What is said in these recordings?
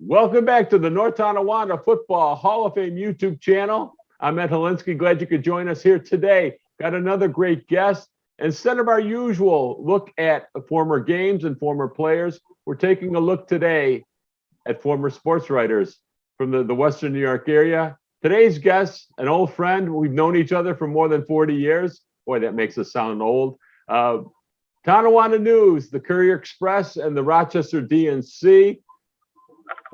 Welcome back to the North Tonawanda Football Hall of Fame YouTube channel. I'm Ed Holinsky. Glad you could join us here today. Got another great guest. Instead of our usual look at former games and former players, we're taking a look today at former sports writers from the Western New York area. Today's guest, an old friend. We've known each other for more than 40 years. Boy, that makes us sound old. Tonawanda News, the Courier Express, and the Rochester D&C.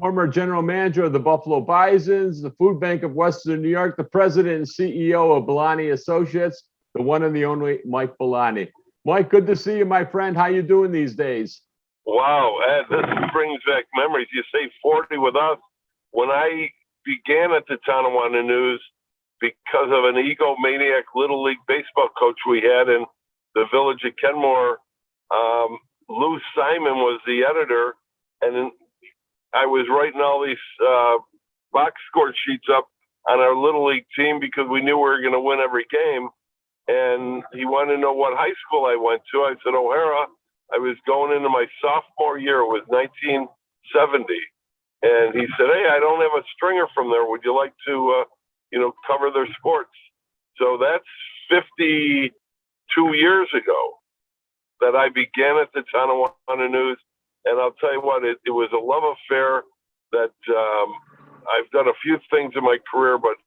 Former general manager of the Buffalo Bisons, the Food Bank of Western New York, the president and CEO of Billoni Associates, the one and the only Mike Billoni. Mike, good to see you, my friend. How you doing these days? Wow, Ed, this brings back memories. You say 40 with us. When I began at the Tonawanda News, because of an egomaniac Little League baseball coach we had in the village of Kenmore, Lou Simon was the editor, and I was writing all these box score sheets up on our Little League team because we knew we were going to win every game. And he wanted to know what high school I went to. I said, O'Hara. I was going into my sophomore year. It was 1970. And he said, hey, I don't have a stringer from there. Would you like to, cover their sports? So that's 52 years ago that I began at the Tonawanda News. And I'll tell you what, it was a love affair that I've done a few things in my career, but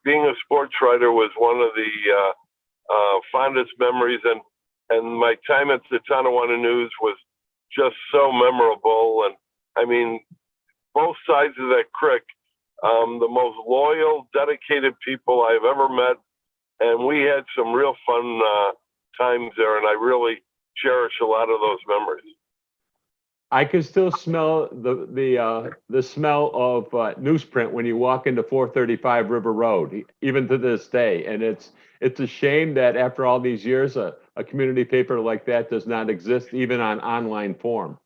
being a sports writer was one of the fondest memories. And my time at the Tonawanda News was just so memorable. And I mean, both sides of that creek, the most loyal, dedicated people I've ever met. And we had some real fun times there, and I really cherish a lot of those memories. I can still smell the smell of newsprint when you walk into 435 River Road, even to this day. And it's a shame that after all these years, a community paper like that does not exist, even on online form.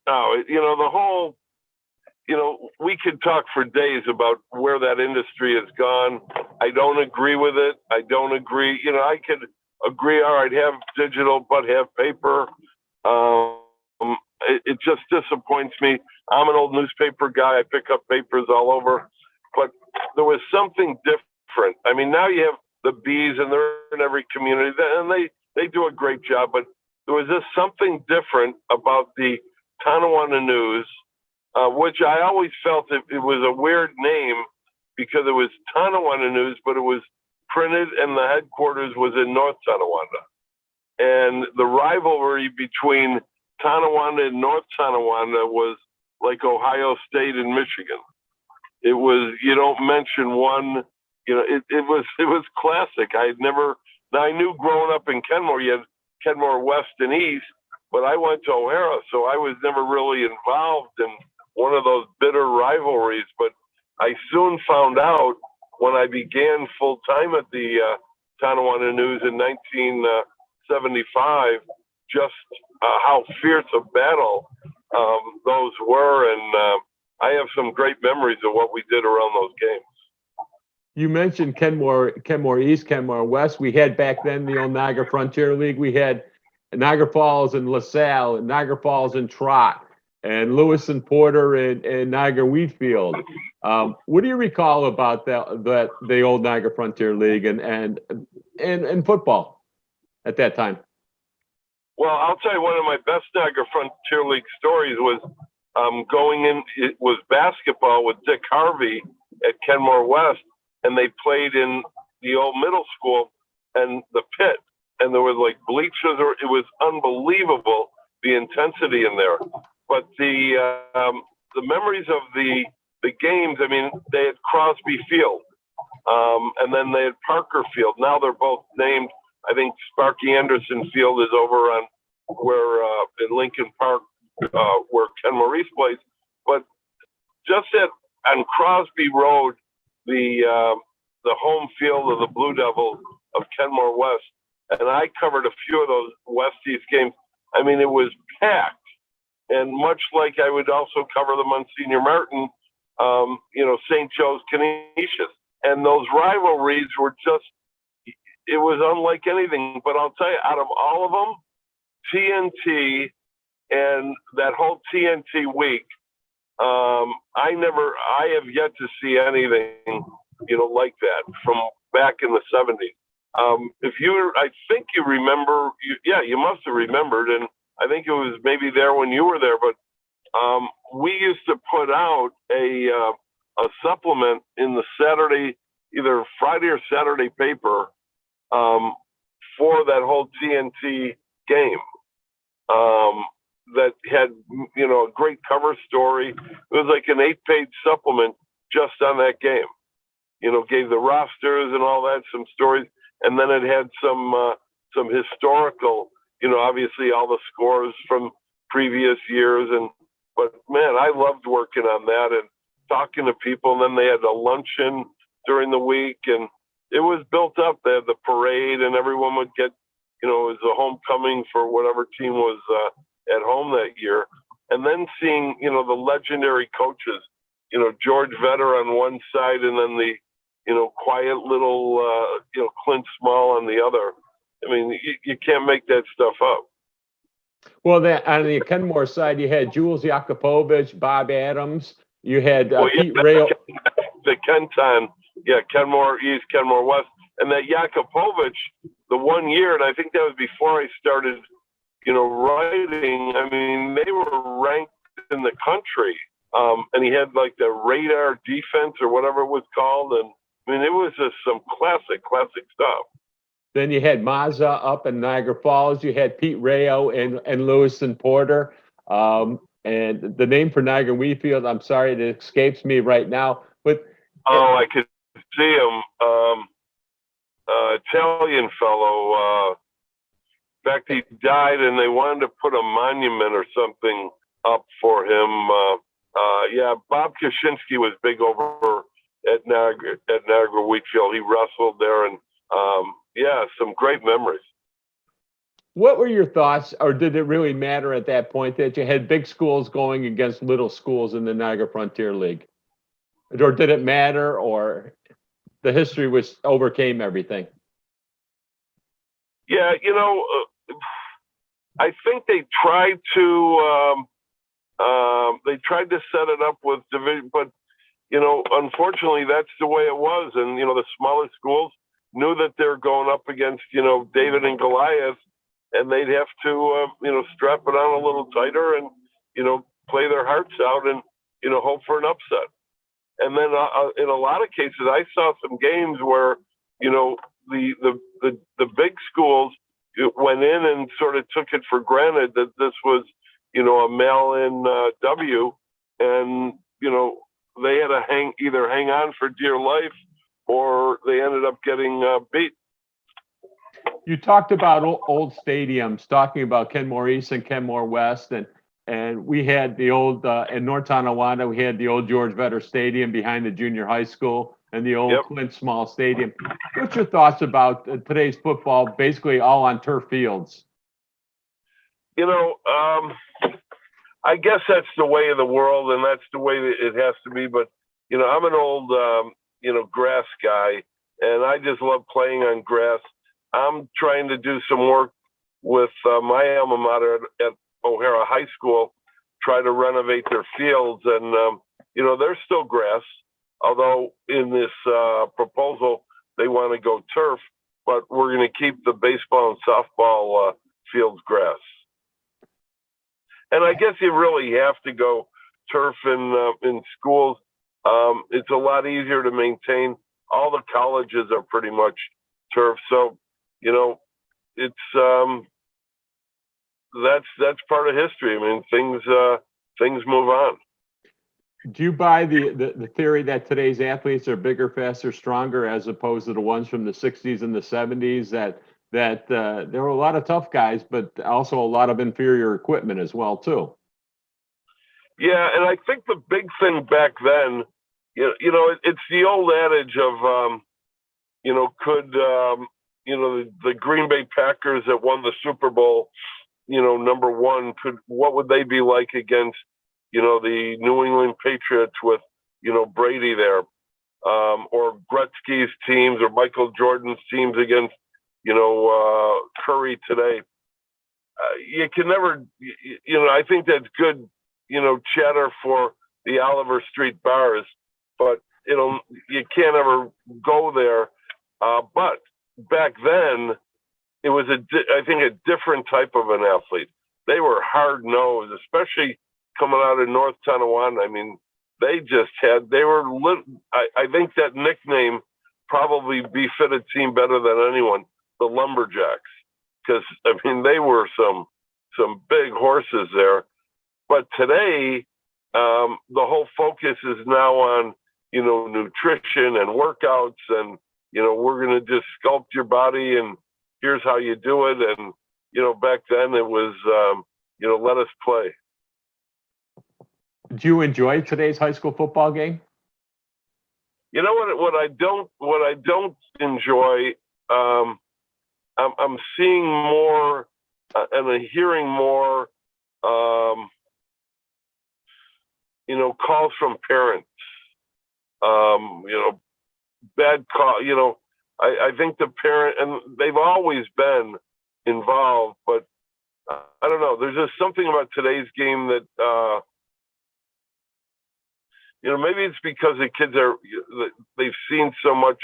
Oh, the whole, we could talk for days about where that industry has gone. I don't agree with it. I don't agree. I could agree, all right, have digital, but have paper. It just disappoints me. I'm an old newspaper guy. I pick up papers all over. But there was something different. I mean, now you have the bees, and they're in every community, and they do a great job. But there was just something different about the Tonawanda News, which I always felt it was a weird name because it was Tonawanda News, but it was printed, and the headquarters was in North Tonawanda. And the rivalry between Tonawanda and North Tonawanda was like Ohio State and Michigan. It was, you don't mention one, it was classic. I knew growing up in Kenmore, you had Kenmore West and East, but I went to O'Hara, so I was never really involved in one of those bitter rivalries. But I soon found out when I began full time at the Tonawanda News in 1975, just how fierce a battle those were. And I have some great memories of what we did around those games. You mentioned Kenmore East, Kenmore West. We had back then the old Niagara Frontier League. We had Niagara Falls and LaSalle, and Niagara Falls and Trot, and Lewis and Porter and Niagara Wheatfield. What do you recall about the old Niagara Frontier League and football at that time? Well, I'll tell you, one of my best Niagara Frontier League stories was it was basketball with Dick Harvey at Kenmore West, and they played in the old middle school and the pit, and there was like bleachers. It was unbelievable, the intensity in there. But the memories of the games, I mean, they had Crosby Field, and then they had Parker Field. Now they're both named. I think Sparky Anderson Field is over on in Lincoln Park, where Kenmore East plays. But just on Crosby Road, the home field of the Blue Devils of Kenmore West, and I covered a few of those West East games. I mean, it was packed, and much like I would also cover the Msgr Martin, St. Joe's Canisius, and those rivalries were just. It was unlike anything. But I'll tell you, out of all of them, TNT and that whole TNT week, I have yet to see anything, like that from back in the 70s. I think you remember, you must have remembered, and I think it was maybe there when you were there, but we used to put out a supplement in the Saturday, either Friday or Saturday paper, for that whole TNT game. That had, a great cover story. It was like an 8-page supplement just on that game. Gave the rosters and all that, some stories, and then it had some historical, obviously all the scores from previous years. But man, I loved working on that and talking to people. And then they had a luncheon during the week, and it was built up. They had the parade, and everyone would get, it was a homecoming for whatever team was at home that year. And then seeing, the legendary coaches, George Vetter on one side, and then the, quiet little, Clint Small on the other. I mean, you can't make that stuff up. Well, on the Kenmore side, you had Jules Yakupovich, Bob Adams. You had Pete Rayo. The Kenton, Kenmore East, Kenmore West. And that Yakupovich, the one year, and I think that was before I started, writing, I mean, they were ranked in the country. And he had like the radar defense or whatever it was called. And I mean, it was just some classic stuff. Then you had Mazza up in Niagara Falls. You had Pete Rayo and Lewis and Porter. And the name for Niagara Wheatfield, I'm sorry, it escapes me right now. But I could see him. Italian fellow. In fact, he died, and they wanted to put a monument or something up for him. Bob Kaczynski was big over at Niagara Wheatfield. He wrestled there, and some great memories. What were your thoughts, or did it really matter at that point that you had big schools going against little schools in the Niagara Frontier League? Or did it matter, or the history overcame everything? Yeah, I think they tried to set it up with division, but unfortunately that's the way it was. And the smaller schools knew that they're going up against David and Goliath, and they'd have to strap it on a little tighter and play their hearts out and hope for an upset. And then in a lot of cases, I saw some games where the big schools went in and sort of took it for granted that this was a mail-in W, and they had to either hang on for dear life, or they ended up getting beat. You talked about old stadiums, talking about Kenmore East and Kenmore West, and we had the old in North Tonawanda, we had the old George Vetter Stadium behind the junior high school, and the old Clint Small Stadium. What's your thoughts about today's football, basically all on turf fields? I guess that's the way of the world, and that's the way that it has to be. But I'm an old grass guy, and I just love playing on grass. I'm trying to do some work with my alma mater at O'Hara High School, try to renovate their fields, and they're still grass. Although in this proposal they want to go turf, but we're going to keep the baseball and softball fields grass. And I guess you really have to go turf in schools. It's a lot easier to maintain. All the colleges are pretty much turf, so it's that's part of history. I mean, things move on. Do you buy the theory that today's athletes are bigger, faster, stronger, as opposed to the ones from the 60s and the 70s, that there were a lot of tough guys, but also a lot of inferior equipment as well, too? Yeah, and I think the big thing back then, it's the old adage of, could, the Green Bay Packers that won the Super Bowl, #1, what would they be like against, the New England Patriots with, Brady there, or Gretzky's teams or Michael Jordan's teams against, Curry today. You can never, I think that's good, chatter for the Oliver Street bars, but you can't ever go there. But back then, it was I think a different type of an athlete. They were hard nosed, especially coming out of North Tonawanda. I mean, I think that nickname probably befitted team better than anyone, the Lumberjacks, because I mean they were some big horses there. But today, the whole focus is now on nutrition and workouts, and we're going to just sculpt your body, and here's how you do it. And back then it was let us play. Do you enjoy today's high school football game? You know what I don't enjoy. I'm seeing more and I'm hearing more. Calls from parents. Bad call. I think the parent, and they've always been involved, but I don't know. There's just something about today's game that. Maybe it's because the kids they've seen so much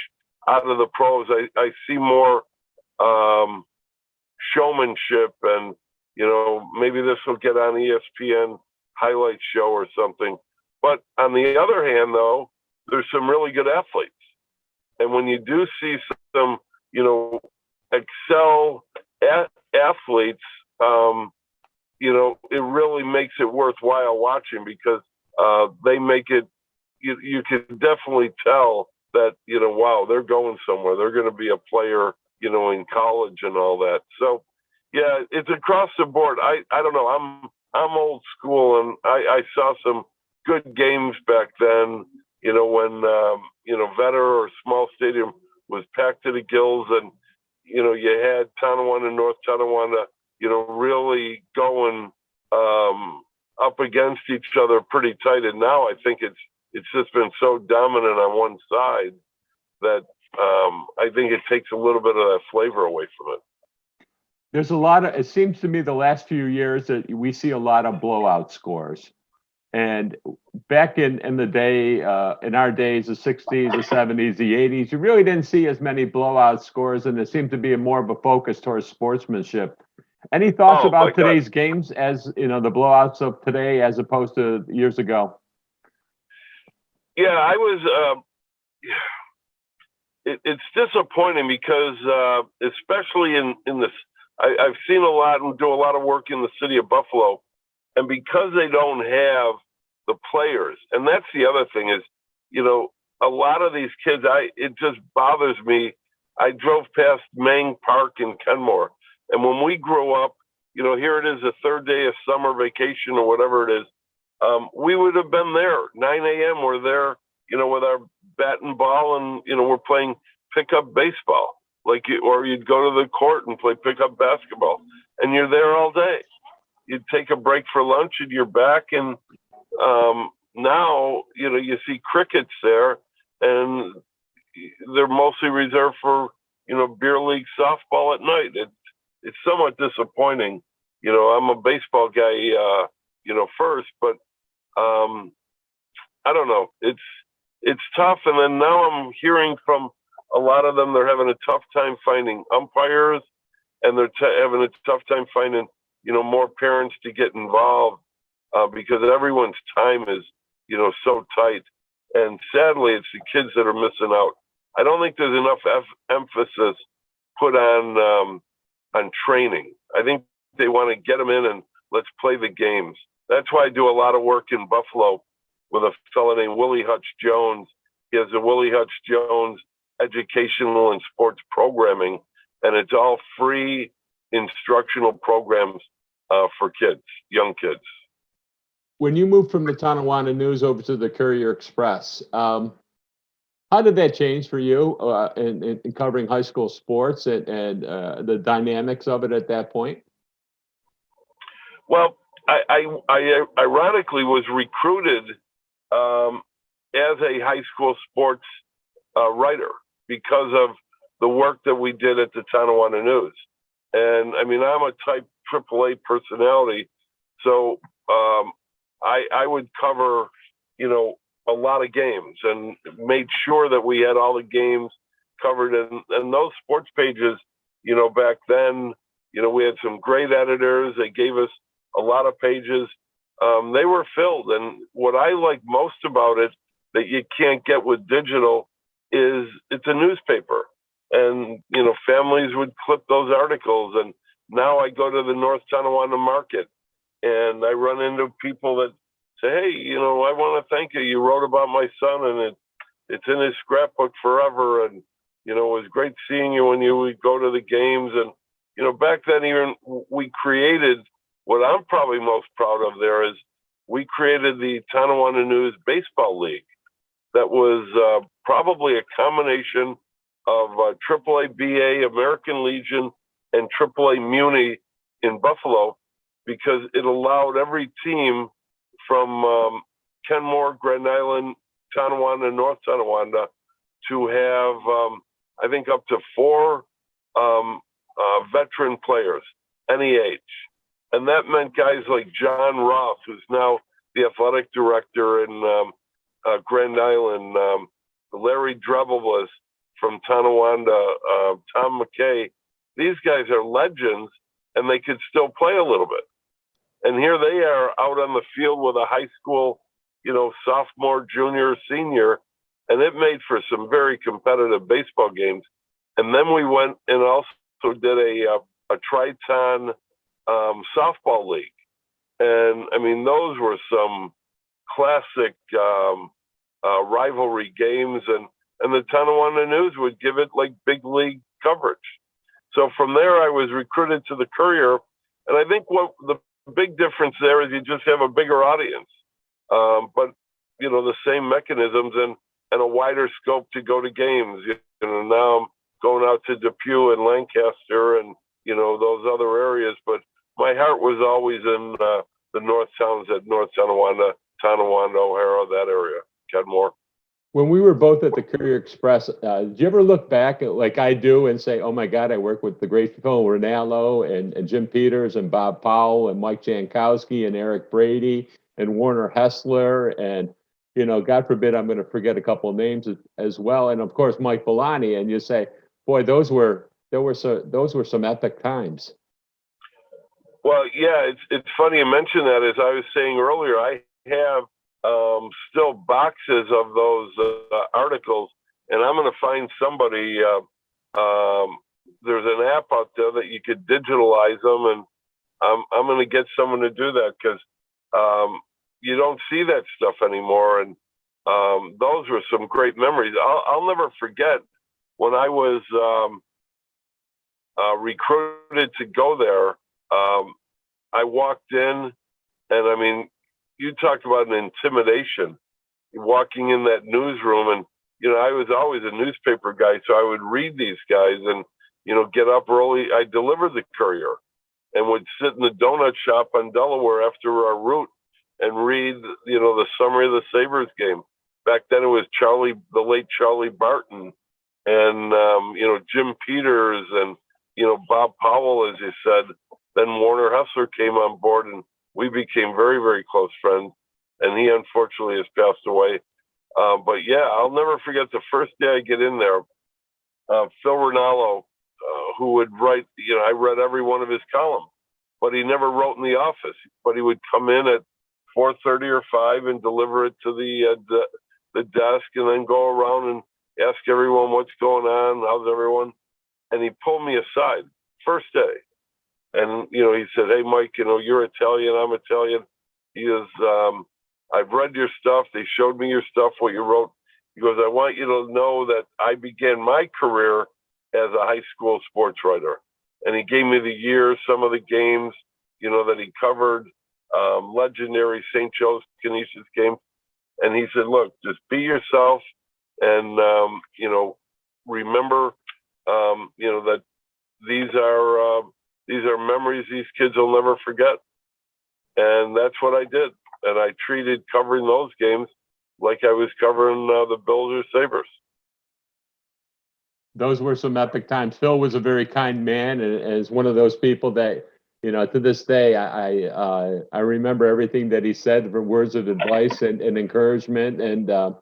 out of the pros. I see more showmanship, and maybe this will get on ESPN highlight show or something. But on the other hand, though, there's some really good athletes, and when you do see some excel athletes, it really makes it worthwhile watching, because they make it, you can definitely tell that, wow, they're going somewhere. They're going to be a player, in college and all that. So, yeah, it's across the board. I don't know. I'm old school, and I saw some good games back then, when, Vetter or Small Stadium was packed to the gills, and, you had Tonawanda and North Tonawanda, really going, up against each other pretty tight. And now I think it's just been so dominant on one side that I think it takes a little bit of that flavor away from it. There's it seems to me the last few years that we see a lot of blowout scores. And back in the day, in our days, the 60s, the 70s, the 80s, you really didn't see as many blowout scores, and there seemed to be more of a focus towards sportsmanship. Any thoughts about today's games, as the blowouts of today as opposed to years ago? Yeah, I was. It's disappointing because, especially in this, I've seen a lot and do a lot of work in the city of Buffalo, and because they don't have the players, and that's the other thing is, a lot of these kids, it just bothers me. I drove past Mang Park in Kenmore. And when we grew up, here it is, the third day of summer vacation or whatever it is. We would have been there 9 a.m. We're there, with our bat and ball, and we're playing pickup baseball, or you'd go to the court and play pickup basketball, and you're there all day. You'd take a break for lunch, and you're back. And now, you see crickets there, and they're mostly reserved for beer league softball at night. It's somewhat disappointing. I'm a baseball guy, first, but I don't know. It's tough. And then now I'm hearing from a lot of them, they're having a tough time finding umpires, and they're having a tough time finding, more parents to get involved, because everyone's time is, so tight. And sadly, it's the kids that are missing out. I don't think there's enough emphasis put on training. I think they want to get them in and let's play the games. That's why I do a lot of work in Buffalo with a fellow named Willie Hutch Jones. He has the Willie Hutch Jones Educational and Sports Programming, and it's all free instructional programs for kids, young kids. When you moved from the Tonawanda News over to the Courier Express, how did that change for you in covering high school sports and the dynamics of it at that point? Well, I ironically was recruited as a high school sports writer because of the work that we did at the Tonawanda News. And I mean, I'm a type AAA personality, so I would cover, a lot of games and made sure that we had all the games covered. And those sports pages, back then, we had some great editors. They gave us a lot of pages. They were filled. And what I like most about it that you can't get with digital is it's a newspaper. And, families would clip those articles. And now I go to the North Tonawanda market and I run into people that say, hey, I want to thank you. You wrote about my son and it's in his scrapbook forever. And, it was great seeing you when you would go to the games. And, back then even we created what I'm probably most proud of there is we created the Tonawanda News Baseball League. That was probably a combination of AAA BA, American Legion, and AAA Muni in Buffalo, because it allowed every team from Kenmore, Grand Island, Tonawanda, North Tonawanda to have, I think, up to 4 veteran players, any age. And that meant guys like John Roth, who's now the athletic director in Grand Island, Larry Drebelbus from Tonawanda, Tom McKay. These guys are legends, and they could still play a little bit. And here they are out on the field with a high school, sophomore, junior, senior, and it made for some very competitive baseball games. And then we went and also did a Triton softball league. And I mean, those were some classic rivalry games, and the Tonawanda News would give it like big league coverage. So from there, I was recruited to the Courier, and I think what the big difference there is you just have a bigger audience, but the same mechanisms and a wider scope to go to games. Now I'm going out to Depew and Lancaster and those other areas, but my heart was always in the North Towns at North Tonawanda, O'Hara, that area, Kenmore. When we were both at the Courier Express, did you ever look back at, like I do, and say, oh my God, I work with the great Phil Rinaldo and Jim Peters and Bob Powell and Mike Jankowski and Eric Brady and Warner Hessler and, God forbid I'm going to forget a couple of names as well. And of course, Mike Billoni. And you say, boy, those were some epic times. Well, yeah, it's funny you mention that. As I was saying earlier, I have still boxes of those articles, and I'm going to find somebody. There's an app out there that you could digitalize them, and I'm going to get someone to do that because you don't see that stuff anymore. And those were some great memories. I'll never forget when I was recruited to go there. I walked in, and I mean, you talked about an intimidation. Walking in that newsroom, and I was always a newspaper guy, so I would read these guys and get up early. I delivered the Courier, and would sit in the donut shop on Delaware after our route and read the summary of the Sabres game. Back then it was the late Charlie Barton, and Jim Peters, and Bob Powell, as you said. Then Warner Hessler came on board, and we became very, very close friends. And he unfortunately has passed away. But yeah, I'll never forget the first day I get in there. Phil Rinaldo, who would write, I read every one of his columns, but he never wrote in the office. But he would come in at 4:30 or 5 and deliver it to the desk, and then go around and ask everyone what's going on, how's everyone. And he pulled me aside first day. And, he said, hey, Mike, you're Italian, I'm Italian. He goes, I've read your stuff. They showed me your stuff, what you wrote. He goes, I want you to know that I began my career as a high school sports writer. And he gave me the years, some of the games, that he covered, legendary St. Joe's Canisius games. And he said, look, just be yourself. And, remember, that these are memories these kids will never forget. And that's what I did. And I treated covering those games like I was covering the Bills or Sabres. Those were some epic times. Phil was a very kind man, and is one of those people that To this day, I remember everything that he said, for words of advice and encouragement, and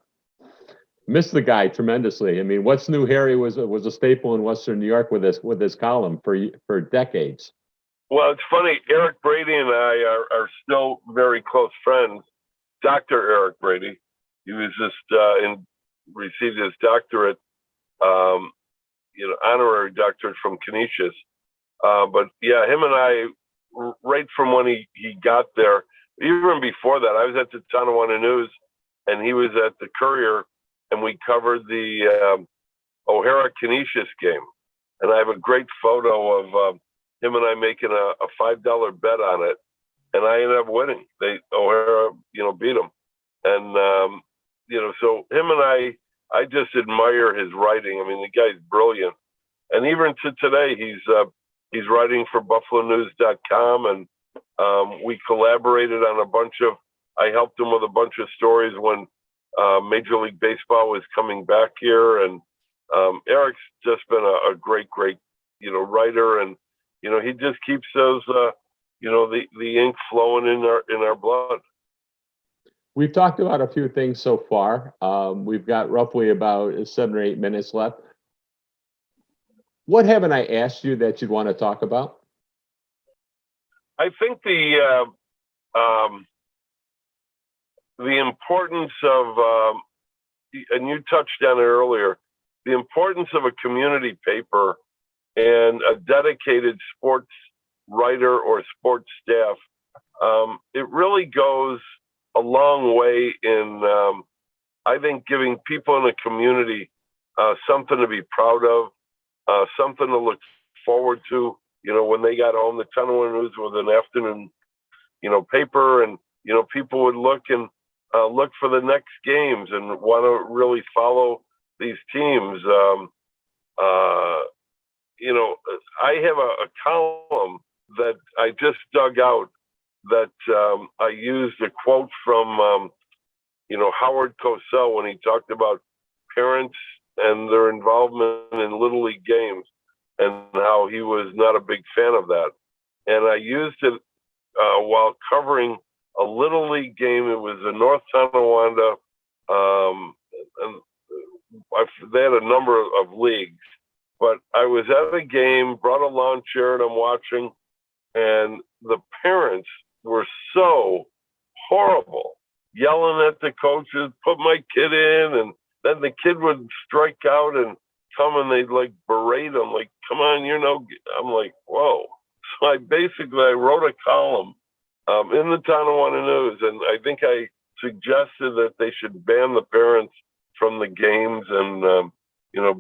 miss the guy tremendously. I mean, What's New Harry was a staple in Western New York with his column for decades. Well, it's funny. Eric Brady and I are still very close friends. Dr. Eric Brady, he was just received his doctorate, honorary doctorate from Canisius. But yeah, him and I, right from when he got there, even before that, I was at the Tonawanda News, and he was at the Courier, and we covered the O'Hara Canisius game. And I have a great photo of him and I making a $5 bet on it, and I ended up winning. O'Hara, beat him, and so him and I just admire his writing. I mean, the guy's brilliant, and even to today, he's writing for BuffaloNews.com, and we collaborated on I helped him with a bunch of stories when Major League Baseball was coming back here, and Eric's just been a great, writer, and he just keeps those, the ink flowing in our blood. We've talked about a few things so far. We've got roughly about 7 or 8 minutes left. What haven't I asked you that you'd want to talk about? I think the importance of, and you touched on it earlier, the importance of a community paper and a dedicated sports writer or sports staff. It really goes a long way in, I think, giving people in a community something to be proud of, something to look forward to. When they got home, the Tonawanda News was an afternoon, paper, and people would look for the next games and want to really follow these teams. I have a column that I just dug out that I used a quote from, Howard Cosell when he talked about parents and their involvement in Little League games and how he was not a big fan of that. And I used it while covering a Little League game. It was in North Tonawanda, and they had a number of leagues. But I was at a game, brought a lawn chair, and I'm watching, and the parents were so horrible, yelling at the coaches, put my kid in, and then the kid would strike out and come and they'd berate him, come on, I'm like, whoa. So I wrote a column in the Tonawanda News, and I think I suggested that they should ban the parents from the games, and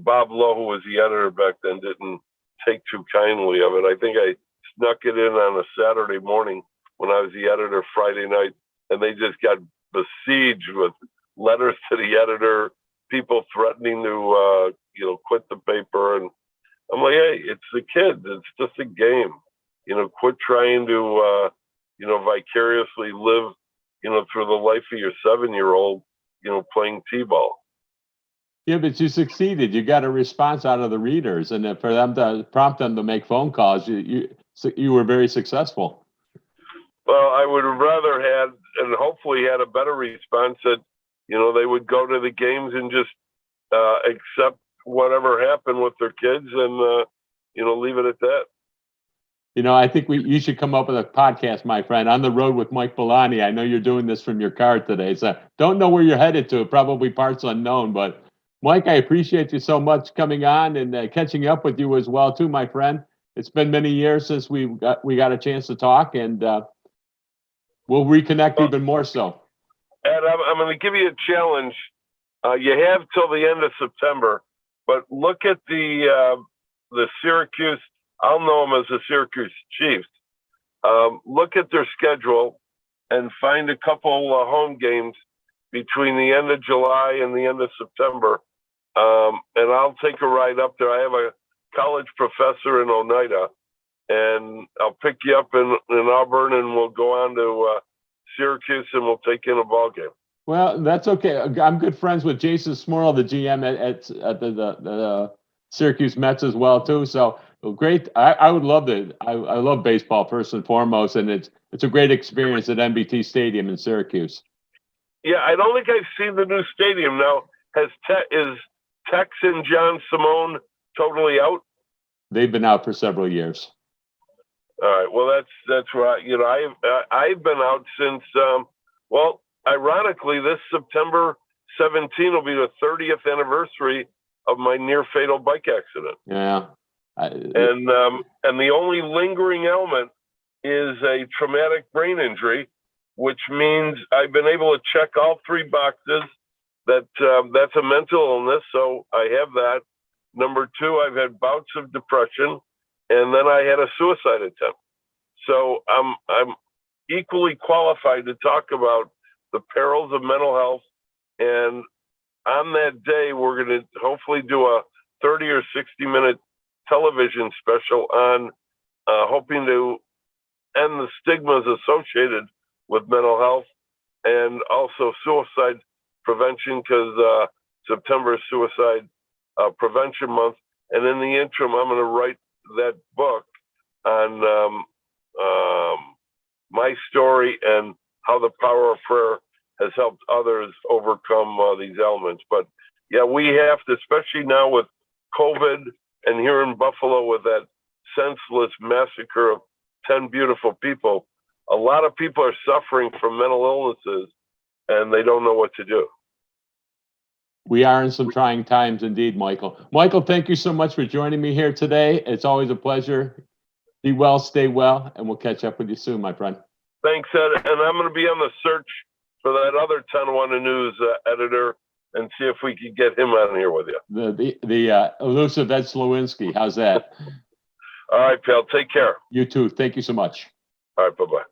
Bob Lowe, who was the editor back then, didn't take too kindly of it. I think I snuck it in on a Saturday morning when I was the editor Friday night, and they just got besieged with letters to the editor, people threatening to, quit the paper. And I'm like, hey, it's the kids. It's just a game. Quit trying to, vicariously live, through the life of your 7-year-old, playing t-ball. Yeah, but you succeeded. You got a response out of the readers, and for them to prompt them to make phone calls, you were very successful. Well, I would have rather had, and hopefully had a better response that, they would go to the games and just accept whatever happened with their kids and, leave it at that. I think you should come up with a podcast, my friend, On the Road with Mike Billoni. I know you're doing this from your car today, so don't know where you're headed to. Probably parts unknown, but Mike, I appreciate you so much coming on and catching up with you as well, too, my friend. It's been many years since we got a chance to talk, and we'll reconnect even more so. Ed, I'm going to give you a challenge. You have till the end of September, but look at the Syracuse. I'll know them as the Syracuse Chiefs. Look at their schedule and find a couple home games between the end of July and the end of September. And I'll take a ride up there. I have a college professor in Oneida, and I'll pick you up in Auburn, and we'll go on to Syracuse, and we'll take in a ball game. Well, that's okay. I'm good friends with Jason Smorl, the GM at the Syracuse Mets as well, too. So Well, great. I would love it. I love baseball first and foremost, and it's a great experience at NBT Stadium in Syracuse. Yeah, I don't think I've seen the new stadium now. Is Tex and John Simone totally out? They've been out for several years. All right. Well, that's right. You know, I've been out since. Well, ironically, this September 17 will be the 30th anniversary of my near fatal bike accident. Yeah. And the only lingering ailment is a traumatic brain injury, which means I've been able to check all 3 boxes. That's a mental illness, so I have that. Number 2, I've had bouts of depression, and then I had a suicide attempt. So I'm equally qualified to talk about the perils of mental health. And on that day, we're going to hopefully do a 30 or 60-minute television special on hoping to end the stigmas associated with mental health and also suicide prevention, because September is Suicide Prevention Month. And in the interim, I'm going to write that book on my story and how the power of prayer has helped others overcome these elements. But yeah, we have to, especially now with COVID and here in Buffalo with that senseless massacre of 10 beautiful people, a lot of people are suffering from mental illnesses and they don't know what to do. We are in some trying times indeed, Michael. Michael, thank you so much for joining me here today. It's always a pleasure. Be well, stay well, and we'll catch up with you soon, my friend. Thanks, Ed. And I'm going to be on the search for that other Tonawanda News editor and see if we could get him on here with you. The elusive Ed Slowinski. How's that? All right, pal. Take care. You too. Thank you so much. All right. Bye-bye.